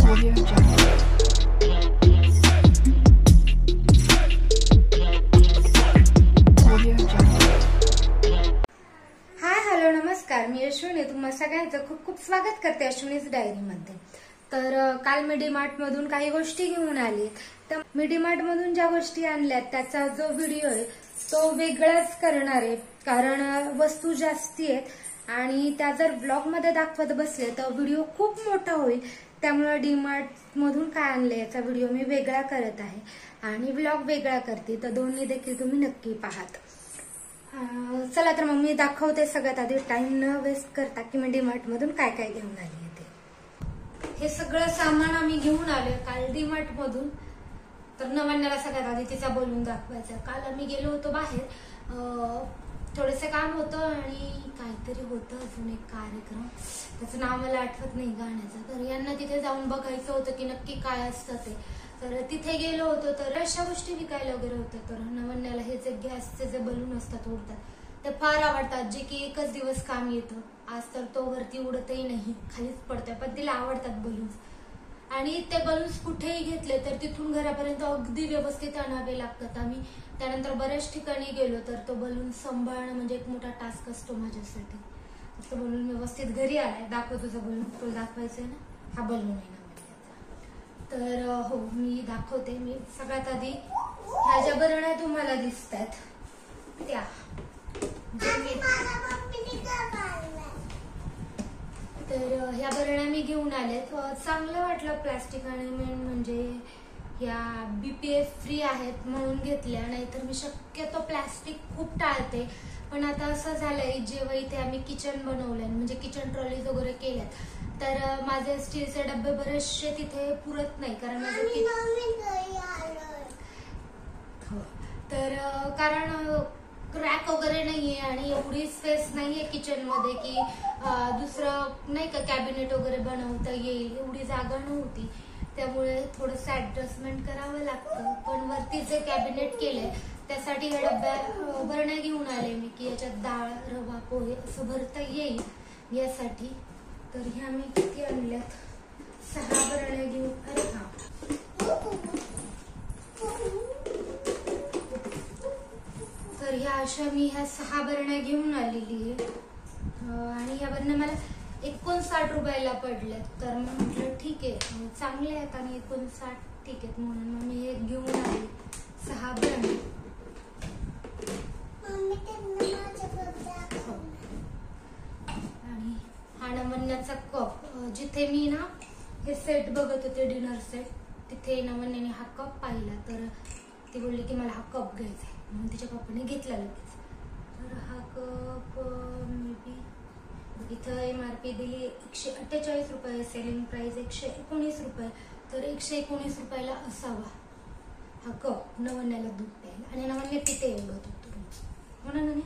Hello नमस्कार, मी अश्विनी तुम्हा सगळ्यांचं खूप खूप स्वागत करते अश्विनीज डायरीमध्ये। तर काल मी डीमार्ट मधून काही गोष्टी घेऊन आली। तर मी डीमार्ट मधून ज्या गोष्टी आणल्यात त्याचा जो व्हिडिओ आहे तो वेगळाच करणार आहे, कारण वस्तू जास्ती आहेत आणि त्या जर ब्लॉग मध्ये दाखवत बसले तर व्हिडिओ खूप मोठा होईल। त्यामुळे डीमार्ट मधून काय आणले याचा व्हिडिओ मी वेगळा करत आहे आणि ब्लॉग वेगळा करते, तर दोन्ही देखील तुम्ही नक्की पाहात। चला तर मग मी दाखवते सगळ्यात आधी टाइम न वेस्ट करता की मी डीमार्ट मधून काय काय घेऊन आली ते। हे सगळं सामान आम्ही घेऊन आलोय काल डीमार्ट मधून। तर नवन्याला सगळ्यात आधी तिचा बोलून दाखवायचा। काल आम्ही गेलो होतो बाहेर, थोडेसे काम होतं आणि काहीतरी होतं अजून एक कार्यक्रम, त्याचं नाव मला आठवत नाही गाण्याचं। तर यांना तिथे जाऊन बघायचं होतं की नक्की काय असतं ते। तर तिथे गेलो होतो तर अशा गोष्टी विकायला वगैरे होत्या। तर नवन्याला हे जे गॅसचे जे बलून असतात उडतात ते फार आवडतात, जे की एकच दिवस काम येतं। आज तर तो वरती उडतही नाही, खालीच पडतोय, पण तिला आवडतात बलून्स। आणि ते बलून्स कुठेही घेतले तर तिथून घरापर्यंत अगदी व्यवस्थित आणावे लागतात। आम्ही त्यानंतर बऱ्याच ठिकाणी गेलो तर तो बलून सांभाळणं म्हणजे एक मोठा टास्क असतो माझ्यासाठी। तो बलून व्यवस्थित घरी आलाय, दाखव तुझा बलून, तुला दाखवायचंय ना, हा बलून आहे ना। तर हो मी दाखवते। मी सगळ्यात आधी ह्या ज्या बरण्या तुम्हाला दिसतात त्या तर ह्या बरण्या मी घेऊन आले। चांगलं वाटलं प्लास्टिक, आणि मेन म्हणजे ह्या BPF फ्री आहेत म्हणून घेतल्या, नाहीतर मी शक्यतो प्लास्टिक खूप टाळते। पण आता असं झालंय, जेव्हा इथे आम्ही किचन बनवलंय म्हणजे किचन ट्रॉलीज वगैरे केल्यात तर माझे स्टीलचे डबे बरेचसे तिथे पुरत नाही, कारण तर कारण रॅक वगैरे नाहीये आणि एवढी स्पेस नाहीये किचन मध्ये की दुसरं नाही का कॅबिनेट वगैरे बनवता येईल, एवढी जागा नव्हती। त्यामुळे थोडंसं ऍडजस्टमेंट करावं लागतं। पण वरती जे कॅबिनेट केले त्यासाठी हे डब्या भरण्या घेऊन आले मी, की याच्यात डाळ, रवा, पोहे असं भरता येईल यासाठी। तर ह्या मी किती आणल्यात, 6 बरण्या घेऊन, अरे हा, तर ह्या अशा मी ह्या 6 बरण्या घेऊन आलेली आहे। आणि ह्या बरण्या मला 59 रुपयाला पडल्यात। तर मी म्हटलं ठीक आहे, चांगले आहेत आणि 59 ठीक आहेत म्हणून मग मी हे घेऊन आले 6 बरण्या। आणि हा नवन्याचा कप, जिथे मी ना हे सेट बघत होते डिनर सेट, तिथे नवन्याने हा कप पाहिला तर ती बोलली की मला हा कप घ्यायचा आहे, म्हणून तिच्या पप्पाने घेतला लगेच। तर हा कप मे बी इथं MRP दिली 148 रुपये, सेलिंग प्राइस 119 रुपये, तर 119 रुपयाला असावा हा कप नवन्याला दूध प्यायला। आणि नवन्या तिथे एवढं होतो म्हणून।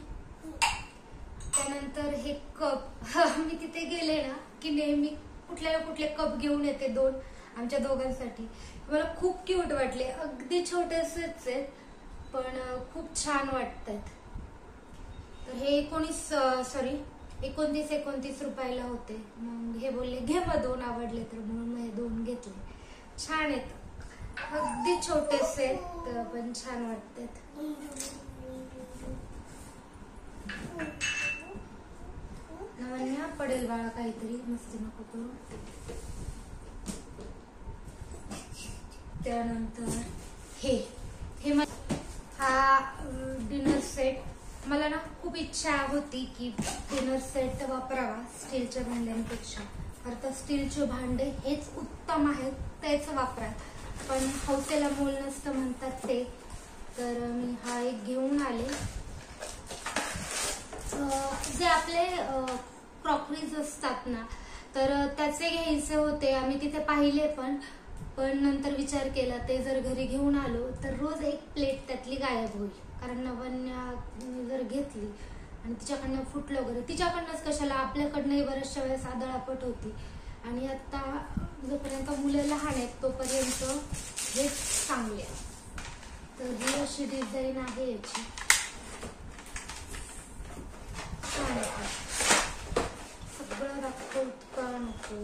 त्यानंतर हे कप मी तिथे गेले ना की नेहमी कुठल्या ना कुठले कप घेऊन येते, 2 आमच्या दोघांसाठी। मला खूप क्यूट वाटले, अगदी छोटेसेच आहेत पण खूप छान वाटतात। तर हे 29 रुपयाला होते। मग हे बोलले घे मग 2 आवडले तर, म्हणून मग हे 2 घेतले। छान आहेत, अगदी छोटेसे आहेत पण छान वाटतात। नवन्या पडेल बाळा, काहीतरी मस्ती नको करू। त्यानंतर हे हा डिनर सेट, मला ना खूप इच्छा होती की डिनर सेट वापरावा स्टीलच्या भांड्यांपेक्षा, अर्थात स्टीलचे भांडे हेच उत्तम आहेत तेच वापरात, पण हौसेला मोल नसतं म्हणतात ते। तर मी हा एक घेऊन आले। जे आपले क्रॉकरीज असतात ना तर त्याचे घ्यायचे होते, आम्ही तिथे पाहिले पण नंतर विचार केला ते जर घरी घेऊन आलो तर रोज एक प्लेट त्यातली गायब होईल। कारण नवन्या जर घेतली आणि तिच्याकडनं फुटलं वगैरे, तिच्याकडनंच कशाला आपल्याकडनंही बऱ्याचशा वेळेस आदळापट होती। आणि आता जोपर्यंत मुलं लहान आहेत तोपर्यंत हेच चांगले। तर ही अशी डिझाईन आहे याची, सगळं दाखवत का नको।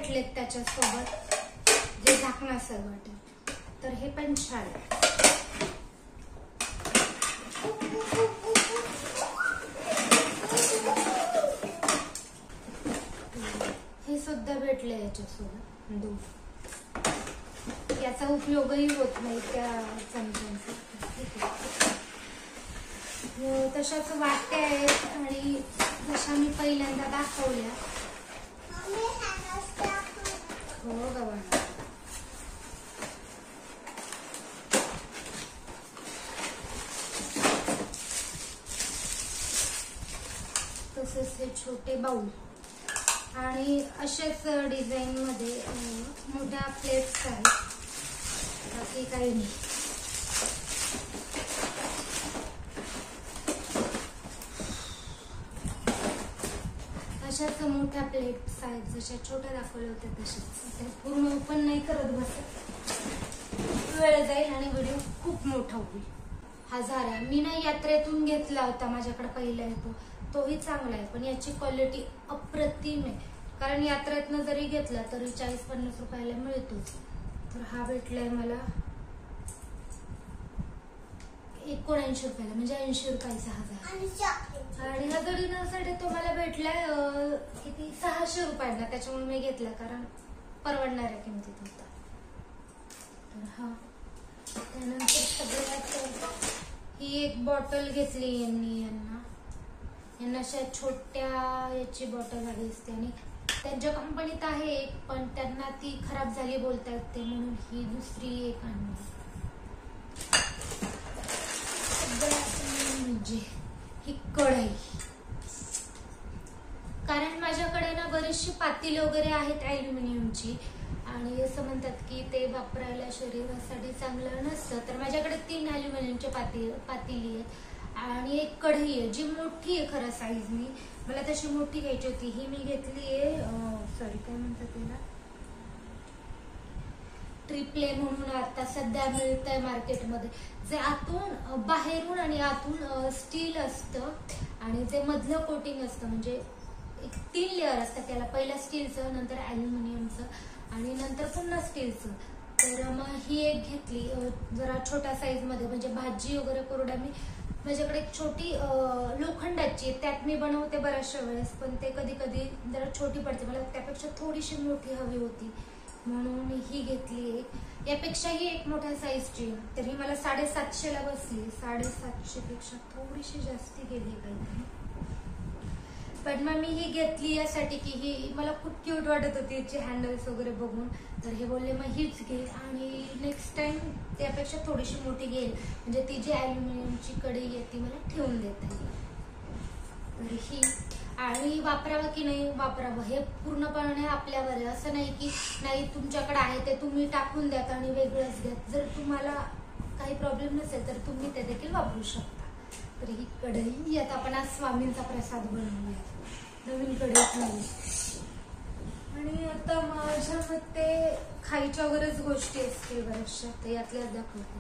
भेटलेत त्याच्यासोबत जे झाकणासह वाटेल, तर हे पण छान आहे. हे सुद्धा भेटले याच्यासोबत दूध. याचा उपयोगही होत नाही त्या चमच्यांचा. तशाच वाट्या आहेत आणि जशा मी पहिल्यांदा दाखवल्या. हो गव्हा. तसेच हे छोटे बाउल आणि अशाच डिझाईन मध्ये मोठ्या प्लेट्स आहेत. बाकी काही नाही. अशाच मोठ्या प्लेट्स आहेत, जशा छोट्या दाखवल्या होत्या तशाच. पूर्ण ओपन नाही करत बसत, वेळ जाईल आणि व्हिडिओ खूप मोठा होईल. हा झारा मी ना यात्रेतून घेतला होता, माझ्याकडे पहिला येतो तोही चांगला आहे, पण याची क्वालिटी अप्रतिम आहे. कारण यात्रेतनं जरी घेतला तरी 40-50 रुपयाला मिळतोच. तर हा भेटलाय मला 79 रुपयाला, म्हणजे 80 रुपयाचा हजार. आणि हा जडीसाठी तो मला भेटलाय किती 600 रुपयाला. त्याच्यामुळे मी घेतला, कारण परवडणाऱ्या किमतीत होता. तर हा त्यानंतर सगळ्यात ही एक बॉटल घेतली यांना अशा छोट्या याची बॉटल हवी असते आणि त्यांच्या कंपनीत आहे एक, पण त्यांना ती खराब झाली बोलतात ते, म्हणून ही दुसरी एक आणली. म्हणजे ही कढई, कारण माझ्याकडे ना बरीचशी पातेली वगैरे आहेत ॲल्युमिनियमची आणि असं म्हणतात की ते वापरायला शरीरासाठी चांगलं नसतं. तर माझ्याकडे 3 ॲल्युमिनियमच्या पातेली आहेत आणि एक कढई आहे जी मोठी आहे. खरं साईज मला तशी मोठी घ्यायची होती. ही मी घेतली आहे, सॉरी काय म्हणतात त्याला, ट्रिप्ले म्हणून आता सध्या मिळत आहे मार्केटमध्ये. जे आतून बाहेरून आणि आतून स्टील असतं आणि जे मधलं कोटिंग असतं, म्हणजे एक 3 लेअर असतात त्याला. पहिला स्टीलचं, नंतर ॲल्युमिनियमचं आणि नंतर पुन्हा स्टीलचं. तर मग ही एक घेतली जरा छोट्या साईज मध्ये, म्हणजे भाजी वगैरे कोरड्या. माझ्याकडे एक छोटी लोखंडाची, त्यात मी बनवते बऱ्याचशा वेळेस, पण ते कधी कधी जरा छोटी पडते. मला त्यापेक्षा थोडीशी मोठी हवी होती म्हणून ही घेतली एक. यापेक्षाही एक मोठ्या साईजची, तरी मला 750ला बसली. 750 पेक्षा थोडीशी जास्ती गेली काहीतरी. पण मग मी ही घेतली यासाठी की ही मला खूप क्यूट वाटत होती याची हँडल्स वगैरे बघून. तर हे बोलले मग हीच घे आणि नेक्स्ट टाइम त्यापेक्षा थोडीशी मोठी घेईल, म्हणजे ती जी ॲल्युमिनियमची कढई आहे ती मला ठेवून देता येईल. तर ही आणि वापरावं की नाही वापरावं हे पूर्णपणे आपल्यावर आहे. असं नाही की नाही तुमच्याकडे आहे ते तुम्ही टाकून द्यात आणि वेगळंच द्यात. जर तुम्हाला काही प्रॉब्लेम नसेल तर तुम्ही ते देखील वापरू शकता. तर ही कढई आता आपण आज स्वामींचा प्रसाद बनवूया, नवीन कढईत नाही. आणि आता माझ्या मते खायच्या वगैरेच गोष्टी असतील बऱ्याचशा, तर यातल्याच दाखवते.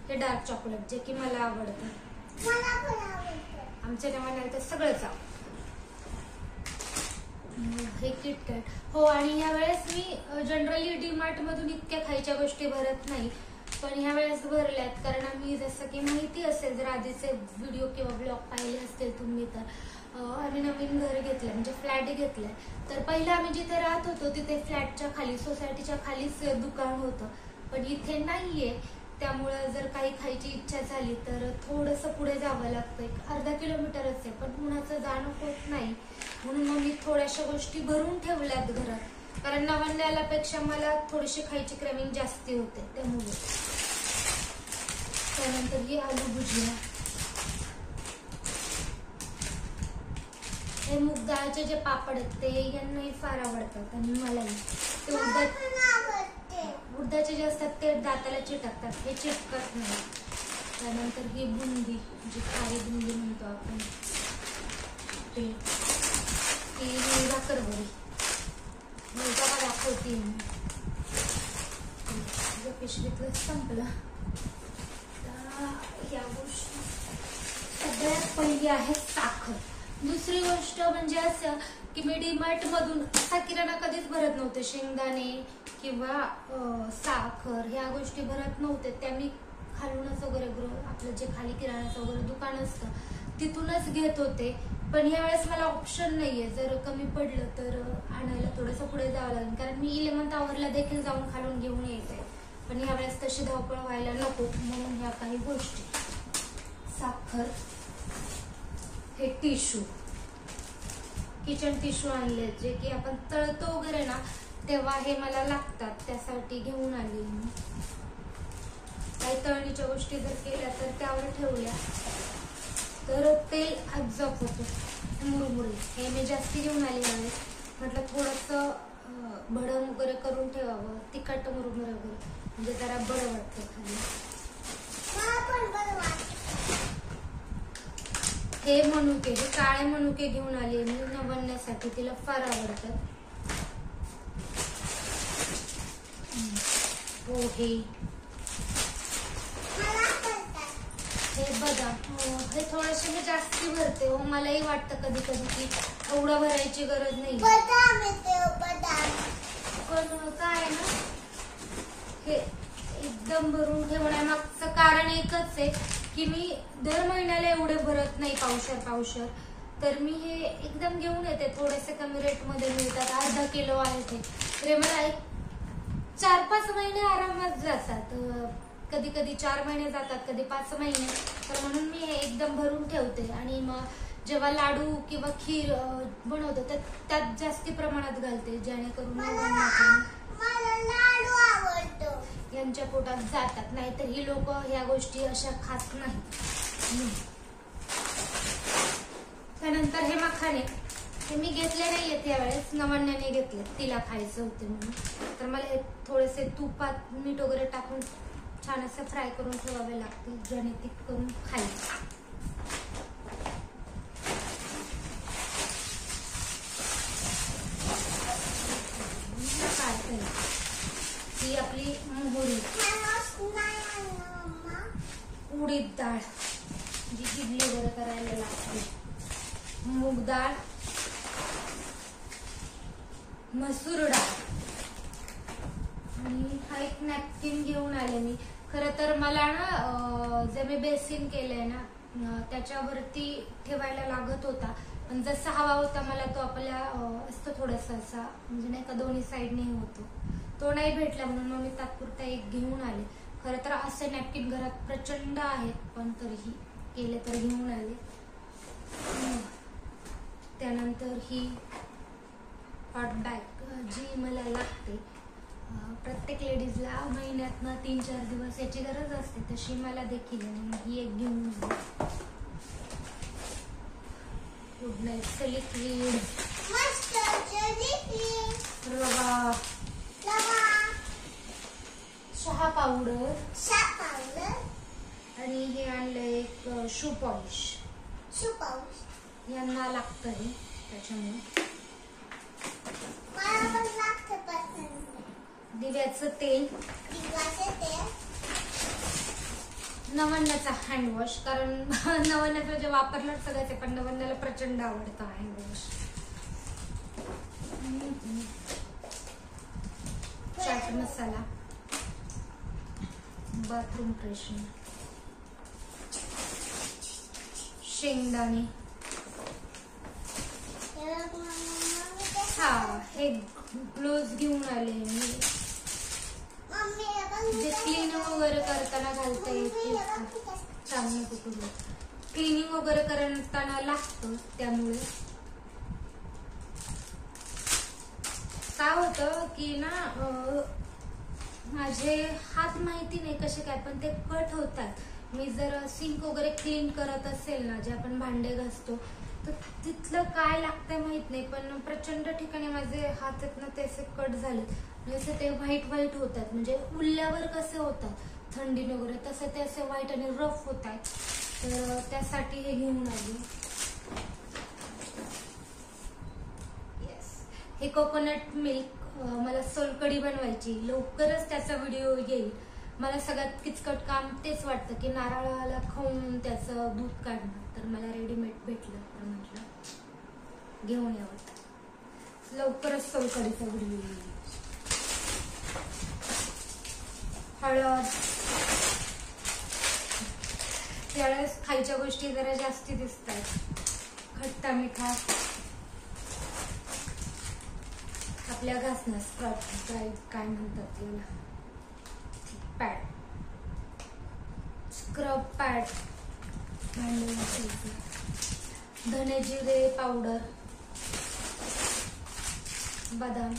हे डार्क चॉकलेट जे की मला आवडतं, आमच्या जमान्याला तर सगळंच आवडतं. हे किटकॅट. हो, आणि ह्या वेळेस मी जनरली डीमार्ट मधून इतक्या खायच्या गोष्टी भरत नाही, पण ह्या वेळेस भरल्यात. कारण आम्ही जसं की माहिती असेल, जर आधीचे व्हिडिओ किंवा ब्लॉग पाहिले असतील तुम्ही, तर आम्ही नवीन घर घेतलंय, म्हणजे फ्लॅट घेतलाय. तर पहिला आम्ही जिथे राहत होतो तिथे फ्लॅटच्या खाली, सोसायटीच्या खालीच दुकान होतं, पण इथे नाहीये. त्यामुळं जर काही खायची इच्छा झाली तर थोडंसं पुढे जावं लागतं, एक अर्धा किलोमीटरच आहे, पण कुणाचं जाणं होत नाही. म्हणून मग मी थोड्याशा गोष्टी भरून ठेवल्यात घरात, कारण नवंद्याला पेक्षा मला थोडीशी खायची क्रेविंग जास्ती होते त्यामुळे. त्यानंतर ही आलू भुजिया. हे मूग डाळचे जे पापड आहेत ते यांनाही फार आवडतात आणि मलाही. ते उडदाचे जे असतात ते दाताला चिटकतात, हे चिटकत नाही. त्यानंतर ही बुंदी, जी खारी बुंदी म्हणतो आपण, ते भाकरवडी दाखवते. पिशवीतलं संपलं. या गोष्टी सगळ्यात पहिली आहे साखर. दुसरी गोष्ट म्हणजे असं की मी डीमार्ट मधून असा किराणा कधीच भरत नव्हते. शेंगदाणे किंवा साखर ह्या गोष्टी भरत नव्हते. त्या मी खालूनच वगैरे आपलं जे खाली किराणाचं वगैरे दुकान असतं तिथूनच घेत होते. पण यावेळेस मला ऑप्शन नाहीये. जर कमी पडलं तर आणायला थोडंसं पुढे जावं लागेल, कारण मी 11th आवरला देखील जाऊन खालून घेऊन यायचंय. पण यावेळेस तशी धावपळ व्हायला नको म्हणून ह्या काही गोष्टी. साखर, हे टिश्यू, किचन टिश्यू आणले जे की आपण तळतो वगैरे ना तेव्हा हे मला लागतात, त्यासाठी घेऊन आली मी. काही तळणीच्या गोष्टी जर केल्या तर त्यावर ठेवल्या तर तेल ऍब्झॉर्ब होतं. मुरमुरे हे मी जास्ती घेऊन आली यावेळेस. म्हटलं थोडंसं भडंग वगैरे करून ठेवावं, तिखट मुरमुरे वगैरे, म्हणजे जरा बरं वाटतं खाली. हे मनुके, हे काळे मनुके घेऊन आले मी नवण्यासाठी, तिला फार आवडतात. पोहे, हे बघा, हे थोडेसे मी जास्ती भरते हो. मलाही वाटतं कधी कधी की एवढं भरायची गरज नाही. पण काय ना, हे एकदम भरून ठेवण्यामागचं कारण एकच आहे की मी दर महिन्याला एवढे भरत नाही पावशर. तर मी हे एकदम घेऊन येते. थोडेसे कमी रेट मध्ये मिळतात. अर्धा किलो आहे ते. तर मला 4-5 महिने आरामात जातात. कधी कधी 4 महिने जातात, कधी 5 महिने. तर म्हणून मी हे एकदम भरून ठेवते. आणि मग जेव्हा लाडू किंवा खीर बनवतो तर त्यात जास्ती प्रमाणात घालते, जेणेकरून यांच्या पोटात जातात. नाहीतर ही लोक ह्या गोष्टी अशा खात नाही. त्यानंतर हे मखाने, हे मी घेतले नाहीयेत यावेळेस, नवण्याने घेतले, तिला खायचे होते म्हणून. तर मला हे थोडेसे तुपात मीठ वगैरे टाकून छान असं फ्राय करून ठेवावे लागते, ज्याने ती करून खाईल. ही आपली मोहरी, उडीद डाळ जी इडली वगैरे करायला लागते, मूग डाळ, मसूर डाळ. आणि हा एक नॅपकिन घेऊन आले मी. खरं तर मला ना जे मी बेसिन केलंय ना त्याच्यावरती ठेवायला लागत होता, पण जसा हवा होता मला तो आपल्या असतो थोडासा असा, म्हणजे नाही का दोन्ही साईडने होतो, तो नाही भेटला म्हणून मग मी तात्पुरता एक घेऊन आले. खरं तर असे नॅपकिन घरात प्रचंड आहेत, पण तरीही केले तर घेऊन आले. त्यानंतर ही हॉट बॅग जी मला लागते. प्रत्येक लेडीजला महिन्यातनं 3-4 दिवस याची गरज असते, तशी मला देखील ही एक घेऊन आली. गुड नाईटचं लिक्विड, रवा, चहा पावडर, आणि हे आणलं एक शू पॉलिश. यांना लागतं हे, त्याच्यामुळे. दिव्याचं तेल, नवण्याचा हँडवॉश, कारण नवण्याचं जे वापरलं सगळ्याचे, पण नवण्याला प्रचंड आवडतं handwash. Chaat masala, bathroom freshener, शेंगदाणे, हा हे ग्लोव्ज घेऊन आले मी, जे क्लीन वगैरे करताना घालता येते. चांगलं कुठून क्लिनिंग वगैरे करताना लागतं, त्यामुळे. काय होतं की ना माझे हात माहिती नाही कसे काय, पण ते कट होतात. मी जर सिंक वगैरे क्लीन करत असेल ना, जे आपण भांडे घासतो, तर तिथलं काय लागतंय माहित नाही, पण प्रचंड ठिकाणी माझे हात आहेत ना ते असे कट झाले, जसे ते व्हाईट होतात, म्हणजे उरल्यावर कसे होतात थंडीने वगैरे, तसे ते असे व्हाईट आणि रफ होत आहेत. तर त्यासाठी हे घेऊन आली. हे कोकोनट मिल्क, मला सोलकढी बनवायची, लवकरच त्याचा व्हिडिओ येईल. मला सगळ्यात किचकट काम तेच वाटतं की नारळाला खाऊन त्याचं दूध काढणं. तर मला रेडीमेड भेटलं तर म्हटलं घेऊन यावं. लवकरच सोलकढी सगळी. हळद, त्यावेळेस खायच्या गोष्टी जरा जास्ती दिसतात. खट्टा मिठा, आपल्या घासणं स्क्रब काय म्हणतात त्याला, पॅड, स्क्रब पॅड, धने जिरे पावडर, बदाम.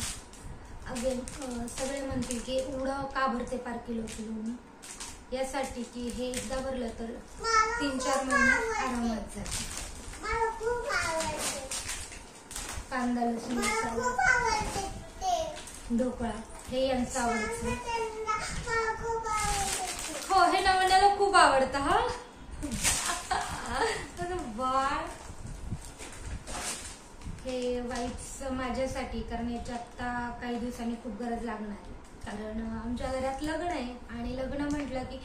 अगेन सगळे म्हणतील की एवढं का भरते 5 किलो यासाठी की हे एकदा भरलं तर 3-4 महिने आरामात जाते. कांदा लसूण मसाला, ढोकळा हे यांचं आवडतं. हो, हे नवण्याला खूप आवडतं. हा बाळ, हे वाईट्स माझ्यासाठी, कारण याच्या आता काही दिवसांनी खूप गरज लागणार आहे. कारण आमच्या घरात लग्न आहे आणि लग्न म्हटलं की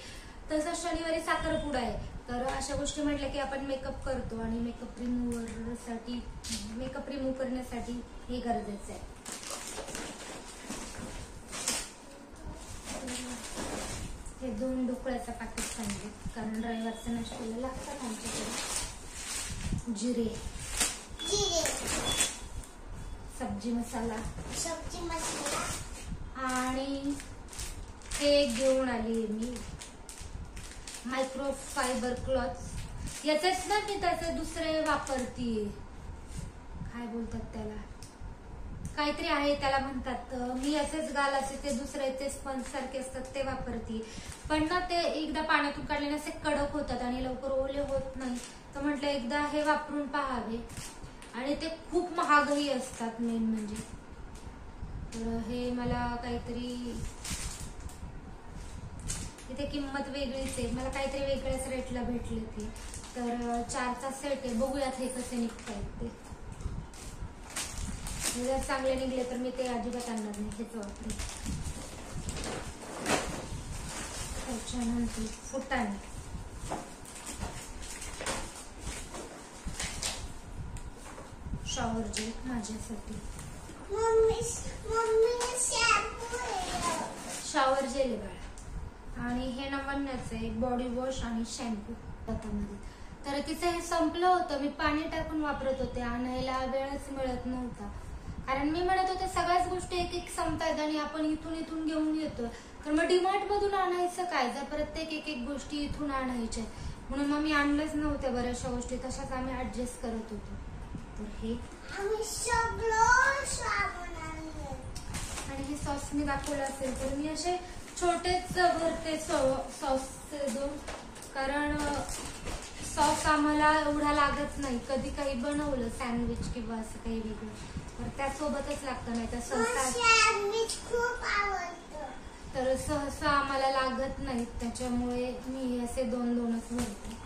तसं शनिवारी साखरपुडा आहे. तर अशा गोष्टी म्हटल्या की आपण मेकअप करतो आणि मेकअप रिमूव्ह करण्यासाठी हे गरजेचं आहे. हे 2 ढोकळ्याचं पॅकेट सांगितले कारण रविवारच्या नाश्त्याला लागतात आमच्याकडे. जिरे, सब्जी मसाला आणि हे घेऊन आली मी मायक्रो फायबर क्लॉथ. याचेच ना मी त्याचे दुसरे वापरते, काय बोलतात त्याला, काहीतरी आहे त्याला म्हणतात. मी याचेच गाल असे ते दुसरे ते स्पंज सारखे असतात ते वापरते. पण ना ते एकदा पाण्यातून काढल्याने असे कडक होतात आणि लवकर ओले होत नाही. तर म्हटलं एकदा हे वापरून पाहावे. आणि ते खूप महागही असतात मेन म्हणजे. तर हे मला काहीतरी इथे किंमत वेगळीच आहे, मला काहीतरी वेगळ्याच रेटला भेटले ते. तर 4चा सेट आहे, बघूयात हे कसे निघतायत ते. जर चांगले निघले तर मी ते अजिबात आणणार नाही, हेच वापरेन. त्याच्यानंतर फुटाणे, शॉवर जेल माझ्यासाठी, शॉवर जेल आहे बाळा. आणि हे नवण्याचं आहे बॉडी वॉश आणि शॅम्पू हातामध्ये. तर तिचं हे संपलं होतं, मी पाणी टाकून वापरत होते, आणायला वेळच मिळत नव्हता. कारण मी म्हणत होते सगळ्याच गोष्टी एक संपतायत आणि आपण इथून घेऊन येतो. तर मग डीमार्ट मधून आणायचं काय, जर प्रत्येक एक गोष्टी इथून आणायच्या. म्हणून मग मी आणलंच नव्हत्या बऱ्याचशा गोष्टी, तशाच आम्ही ऍडजस्ट करत होतो. तर हे आणि हे सॉस मी दाखवलं असेल तर मी असे छोटेच भरते सॉसचे 2, कारण सॉस आम्हाला एवढा लागत नाही. कधी काही बनवलं सँडविच किंवा असं काही वेगळं तर त्यासोबतच लागतं, नाही तर सहसा आम्हाला लागत नाही. त्याच्यामुळे मी असे 2-2च भरते.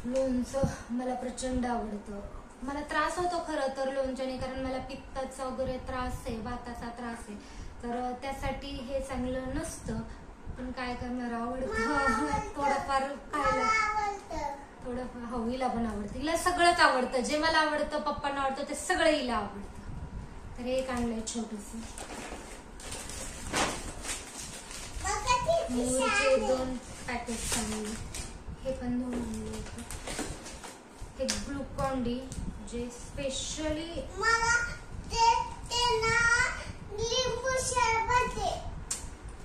लोणचं मला प्रचंड आवडतं. मला त्रास होतो खरं तर लोणच्याने, कारण मला पित्ताचा वगैरे त्रास आहे, वाताचा त्रास आहे. तर त्यासाठी हे चांगलं नसतं, पण काय करणार, आवडतं थोडंफार खायला. थोडंफार हो, हिला पण आवडतं, हिला सगळंच आवडतं. जे मला आवडतं, पप्पांना आवडतं, ते सगळं हिला आवडतं. तर एक आणलंय छोटस मोहरीचे 2 पॅकेट आणले, हे पण 2 आणले होते. हे ग्लुकॉन डी जे स्पेशली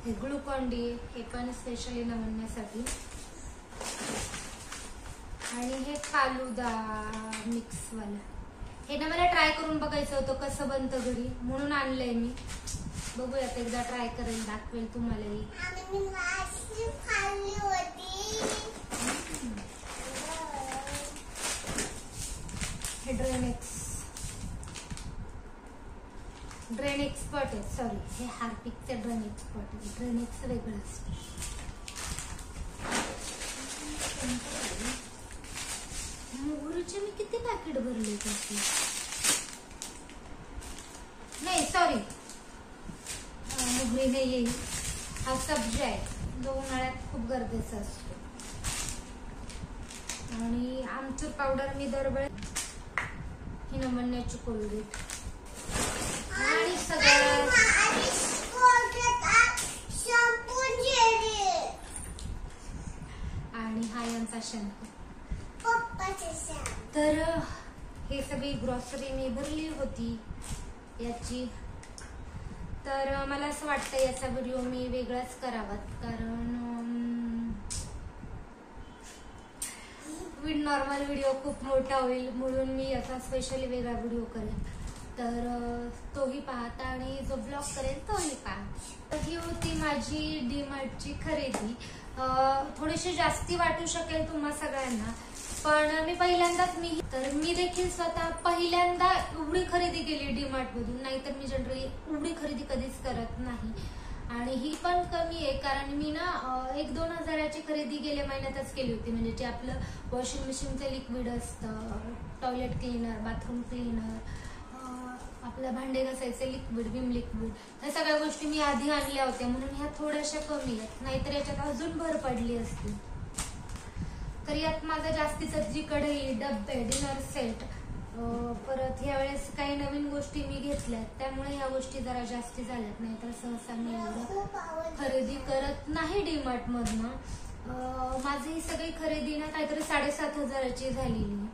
हे ग्लुकॉन डी हे पण स्पेशली नवण्यासाठी. आणि हे फालुदा मिक्स वाला, हे ना मला ट्राय करून बघायचं होतं कसं बनतं घरी, म्हणून आणलंय मी. बघूयात, एकदा ट्राय करेल, दाखवेल तुम्हालाही. हे ड्रेन एक्सपर्ट आहे, सॉरी हे हार्पिकचे ड्रेन एक्सपर्ट आहे. ड्रेन एक्स वेगळं असतं. मोहरीचे मी किती पॅकेट भरले त्याचे, नाही सॉरी मोहरी नाही येईल. हा सब्जा आहे, जो उन्हाळ्यात खूप गरजेचा असतो. आणि आमचूर पावडर मी दरवेळी ही नमन्याची कोलगेट आणि सगळं आणि हा यांचा शॅम्पू. तर हे सगळी ग्रॉसरी मी भरली होती याची. तर मला असं वाटतं याचा व्हिडिओ मी वेगळाच करावा, कारण नॉर्मल व्हिडिओ खूप मोठा होईल, म्हणून मी याचा स्पेशली वेगळा व्हिडिओ करेन. तर तोही पाहता आणि जो ब्लॉग करेन तोही पहा. ही होती माझी डीमार्टची खरेदी. थोडीशी जास्ती वाटू शकेल तुम्हा सगळ्यांना, पण मी देखील स्वतः पहिल्यांदा एवढी खरेदी केली डीमार्ट मधून. नाहीतर मी जनरली एवढी खरेदी कधीच करत नाही. आणि ही पण कमी आहे, कारण मी ना 1-2 हजाराची खरेदी गेल्या महिन्यातच केली होती. म्हणजे जे आपलं वॉशिंग मशीनचं लिक्विड असतं, टॉयलेट क्लीनर, बाथरूम क्लीनर, आपलं भांडे घासायचे लिक्विड, विम लिक्विड, ह्या सगळ्या गोष्टी मी आधी आणल्या होत्या, म्हणून ह्या थोड्याशा कमी आहेत. नाहीतर याच्यात अजून भर पडली असती. तर यात माझं जास्तीचं जी कढई, डब्बे, डिनर सेट, परत यावेळेस काही नवीन गोष्टी मी घेतल्यात, त्यामुळे ह्या गोष्टी जरा जास्ती झाल्यात. नाहीतर सहसा मी एवढं खरेदी करत नाही डीमार्ट मधनं. माझी ही सगळी खरेदी ना काहीतरी 7,500ची झालेली,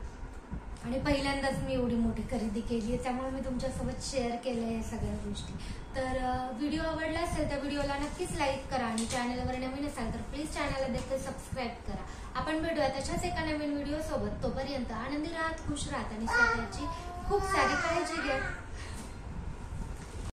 आणि पहिल्यांदाच मी एवढी मोठी खरेदी केली आहे, त्यामुळे मी तुमच्यासोबत शेअर केल्या या सगळ्या गोष्टी. तर व्हिडिओ आवडला असेल तर व्हिडिओला नक्कीच लाईक करा, आणि चॅनलवर नवीन असाल तर प्लीज चॅनलला देखील सबस्क्राईब करा. आपण भेटूया तशाच एका नवीन व्हिडिओ सोबत. तोपर्यंत आनंदी राहा, खुश राहा आणि स्वतःची खूप सारी काळजी घ्या.